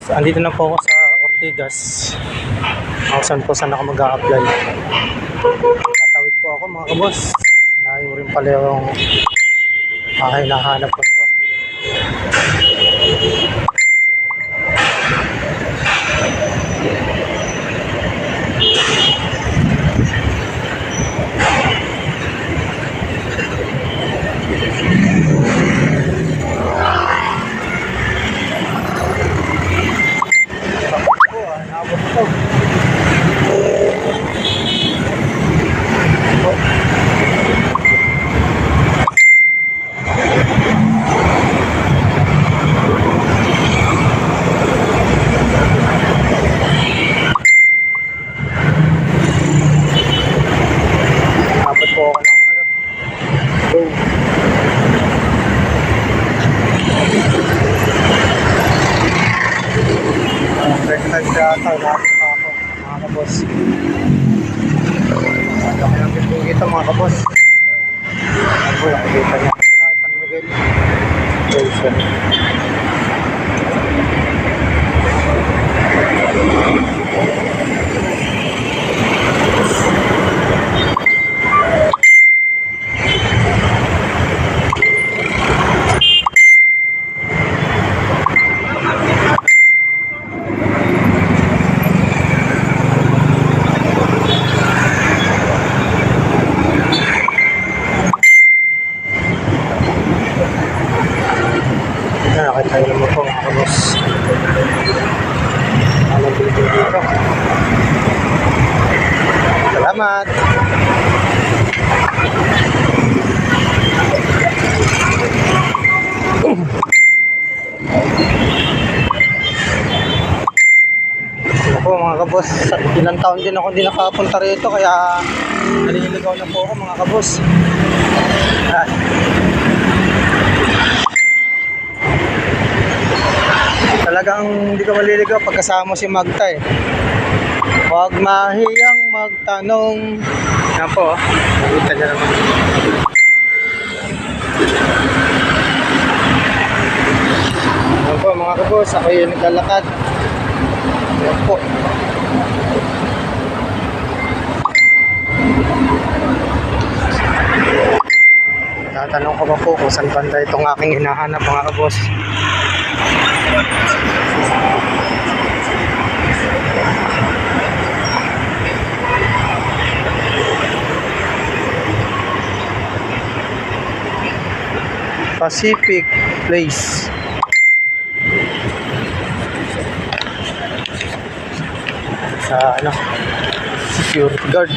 Andito na po ako sa Ortigas. Saan ako mag-a-apply. Tatawid po ako mga kabos. Layo rin pala yung hinahanap ko ito. Mga kabos. Laki ng bilding ito mga kabos. Ako nakikita niya. San Miguel Station. Nakatayo naman po mga kabos. Alam building dito. Salamat. Ano po mga kabos, ilang taon din ako hindi nakapunta rito kaya naliligaw na po ako mga kabos. Talagang hindi ka maliligaw pagkasama mo si Magta eh. Huwag mahiyang magtanong. Yan po, nakita niya naman. Yan po mga kabos, ako yung naglalakad. Yan po. Tatanong ko ba po kung saan banda itong aking hinahanap mga kabos. Pacific Place. Sa security guard.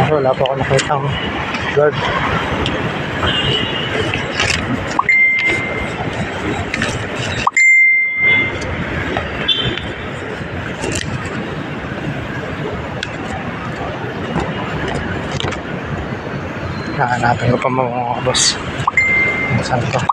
Wala pa ako nakita ang guard. Nahanapin ko pa mga boss. Saan to?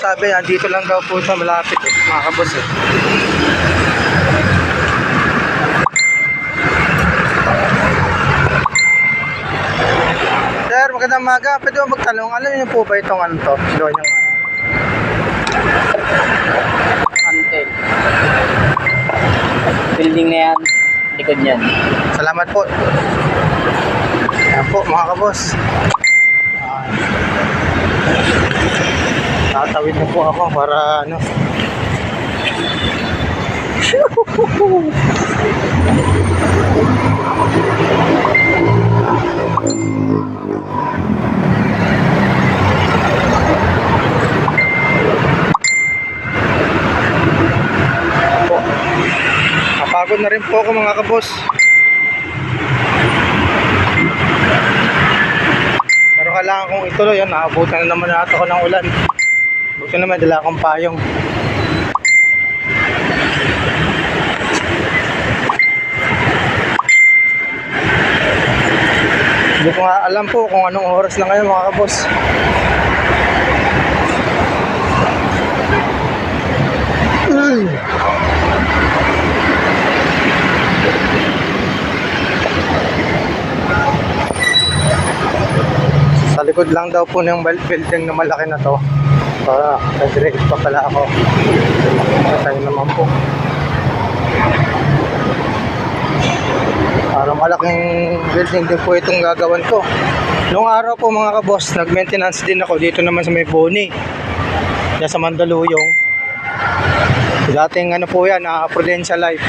Sabi, andito lang daw po sa malapit mga kabos eh. Sir, magandang umaga. Pwede mo magtanong, alam niyo po ba itong ano to? Doon yung Antel. Building na yan, likod yan. Salamat po. Ayan po mga kabos. Tatawid na po ako para ano. Napagod na rin po ako mga kabos. Pero kailangan kong ituloy yan. Naabutan na naman natin ako ng ulan. Buti naman dala akong payong. Hindi ko nga alam po kung anong oras na ngayon mga kabos. likod lang daw po ng building na malaki na to. Nag-ready pa pala ako. Patay naman po. Parang malaking building din po itong gagawan ko. Noong araw po mga kaboss, nag-maintenance din ako dito naman sa may Boni. Diyan sa Mandaluyong. Dating ano po yan, Prudential Life.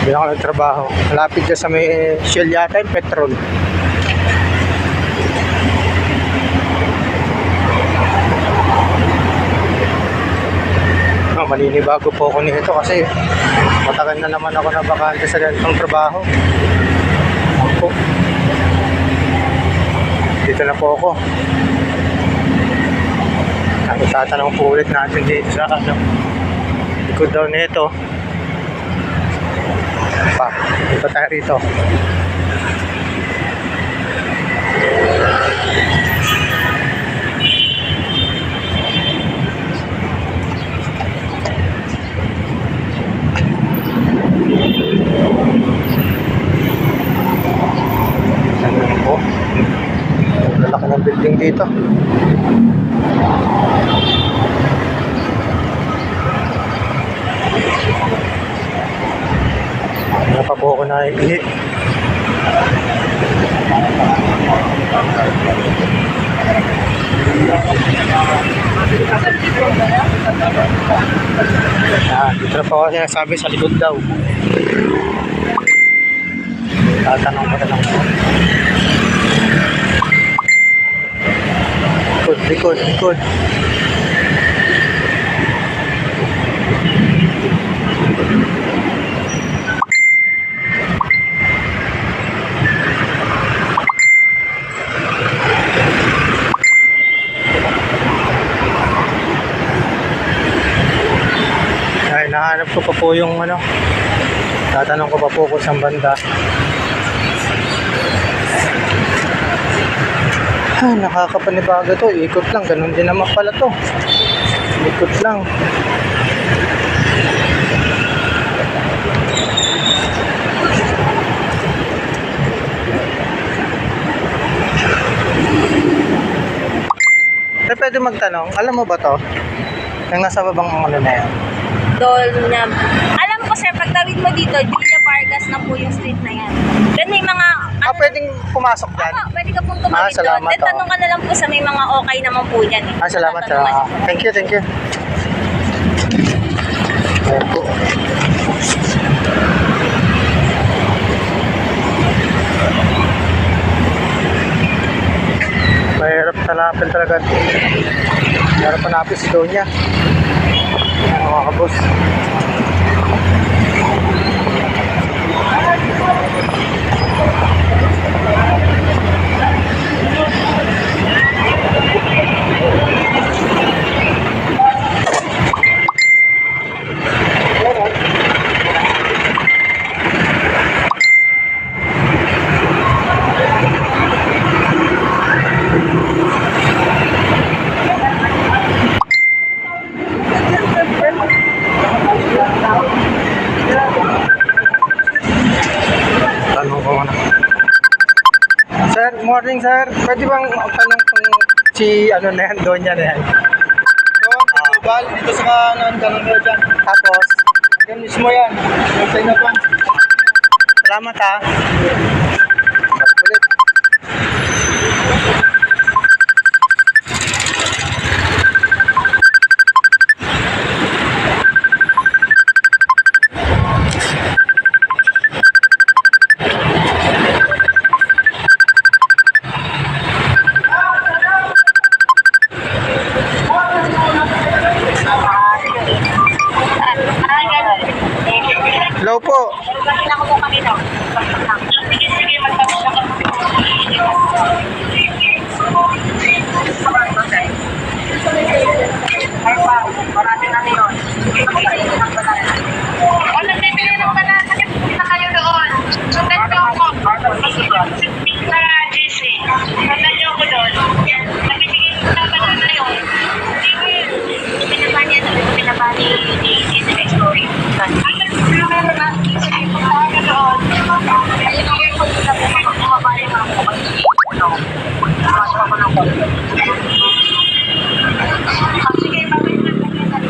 Hindi ako nagtrabaho. Malapit dyan sa may Shell yata yung petrol. Maninibago po ako nito kasi matagal na naman ako na bakante sa ganitong trabaho. Ako. Dito na po ako. Tatanong po ulit natin dito sa likod daw nito. Dito tayo rito. Lalaki ng building dito. Ano pa po ako naiihi? Dito na po ako sinasabi sa likod daw. Tatanong ko na lang po. Likod. Ay, nahanap ko pa po yung ano. Tatanong ko pa po kung saan banda. Nakakapanibago to. Ikot lang. Ganun din naman pala to. Ikot lang. Pwede magtanong. Alam mo ba to? Yung nasa babang ano na yan? Doon na, alam ko sir, pag tawid mo dito, Julia Vargas na po yung street na yan. Doon may mga, Pwedeng pumasok dyan? pwede ka pong tumawid doon. Salamat. Then tanong ka na lang po sa may mga okay naman po dyan. Salamat. Thank you. Ayan po. Mahirap hanapin talaga. Mahirap hanapin si Donya. Ayan mga kabos. Sir, morning sir. Pwede bang tanong kung si ano na yan, Donya na yan? Doon, global, dito sa kanan, kanan nyo dyan. Tapos, Yan mismo yan. Yung sa inapang. salamat ha. Balik ulit. Hello po. Marami na yun. O, nagbibili ng banana. Punta kayo doon. Sundan niyo ako. Sa GC. Sundan niyo ako doon. Nagbibili ng banana yun. Pinabani yan. Pinabani ni Internet Story. Punta ka doon. Ayun yung bumabali mga kapatid. Sige, babalik na lang.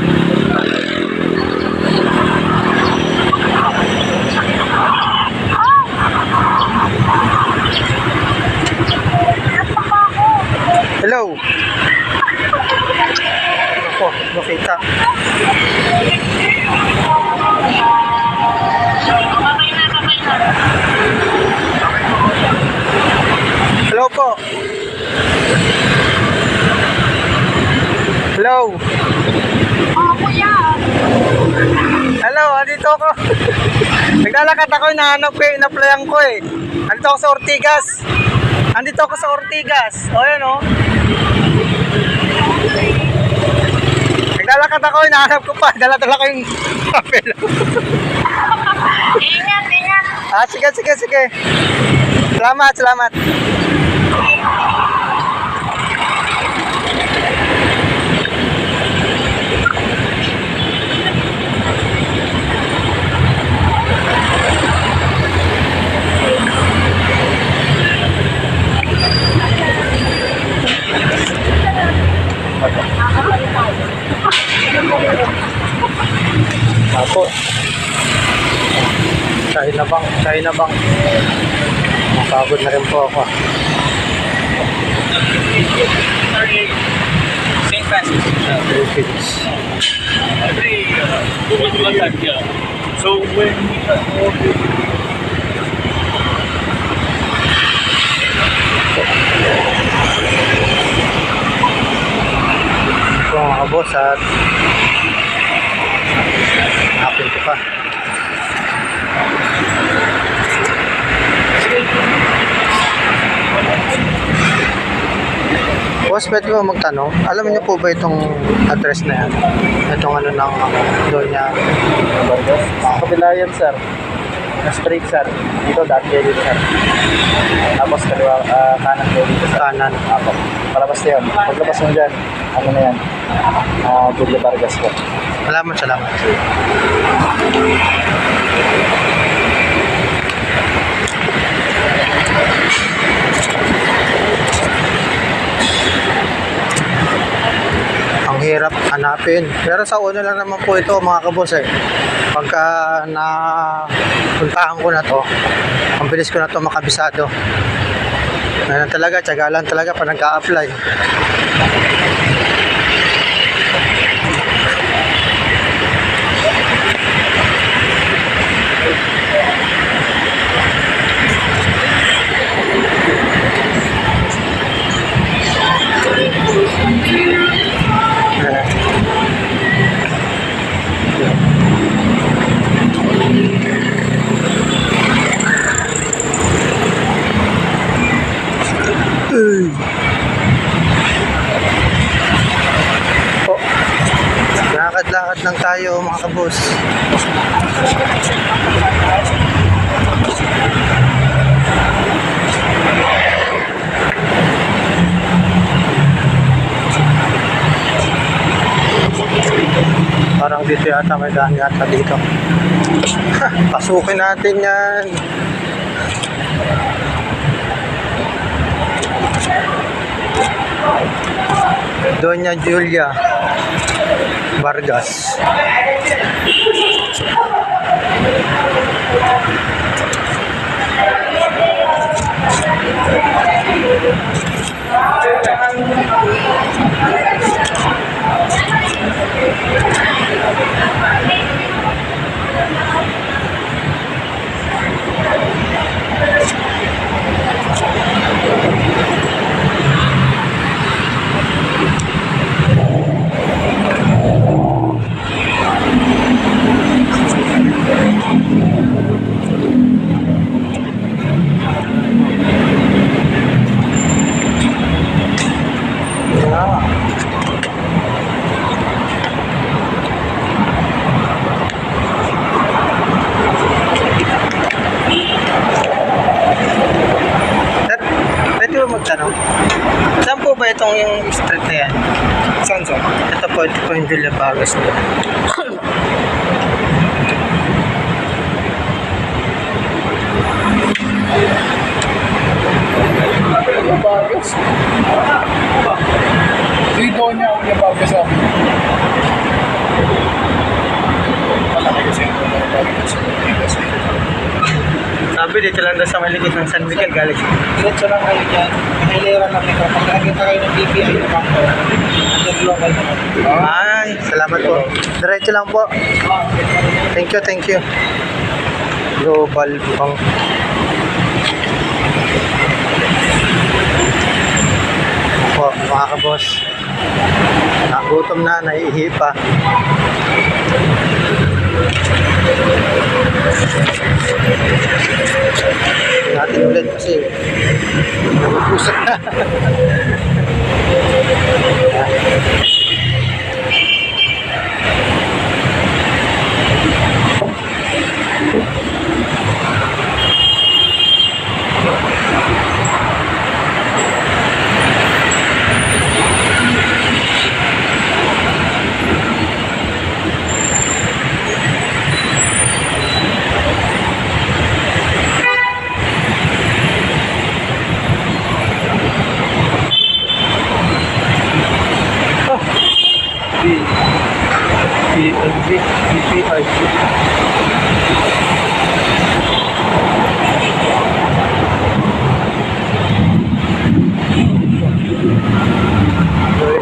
Hello. Ako, nakita. Babay na. Hello po. Hello. Kuya. Hello, andito ako. Naglalakad ako, hinahanap ko, in-applyan ko eh. Andito ako sa Ortigas. O, yan o. Naglalakad ako, hinahanap ko pa. Dala-dala ko yung papel. Ingat. Sige. Salamat. Ako. China Bank. Napagod na rin po ako. St. Francis. Philippines. So when Ito mga boss at hapin ko pa. Boss, pwede mo magtanong? Alam niyo po ba itong address na yan? Itong ano ng doon niya? Kabila yan, sir. Na straight, sir. Dito, dati yan, sir. Tapos, kaliwa, kanan ko dito, sir. Kanan. Apo. Palabas na yun. Paglabas mo dyan, ano na yan? Julia Vargas po. Salamat. Ang hirap hanapin. Pero sa una lang naman po ito mga kabos eh. Pagka napuntahan ko na to, ang bilis ko na to makabisado. Ganun talaga, tiyaga lang talaga pa nag-a-apply. Lakad-lakad lang tayo mga kabos. Parang dito yata may daan yata dito. Pasukin natin yan. Doña Julia Vargas. Pwede mo magtanong? Saan po ba itong yung street na yan? saan? Ito po yung Julia Vargas nila. Vargas. Dito niya ako yung Vargas sa akin. Malaki kasi yung Vargas. Sabi dito lang daw sa malikit ng San Miguel, galing. Diretso lang kayo dyan. Mahilera lang ito. Pag nakakita kayo ng BPI naman ko, under local naman. Ay, salamat po. Diretso lang po. Thank you, thank you. Global Bank. Po, mga kaboss. Nagutom na, naiihi pa. Natin ulit kasi nagpusat na.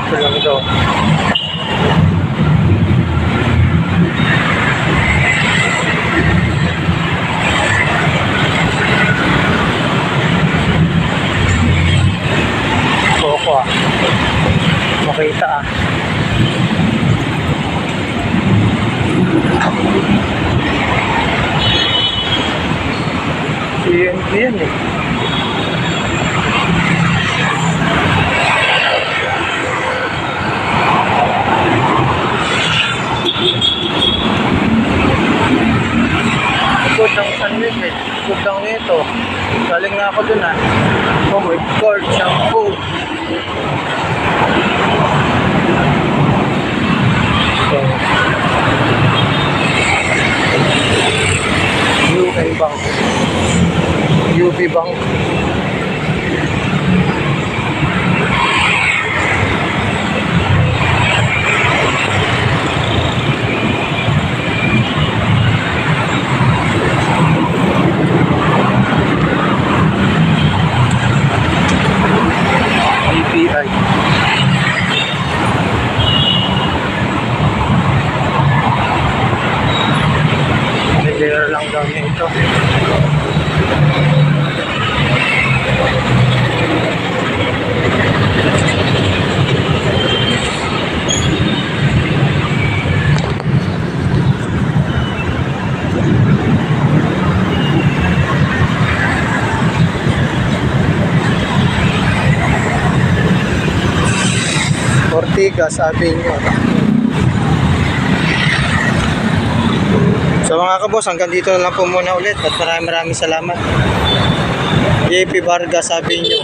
Ito lang ito. Koko ah. Makita ah. PNP yan eh. Ikot ng San Miguel, ikot lang nito. Galing na ako dun ah. Oh my God, shampoo. UN Bank. UB Bank. BPI. Nilera lang daw niya ito. Ortigas, sabi nyo. So mga kabos, hanggang dito na lang po muna ulit at maraming salamat. JP Vargas, sabi nyo.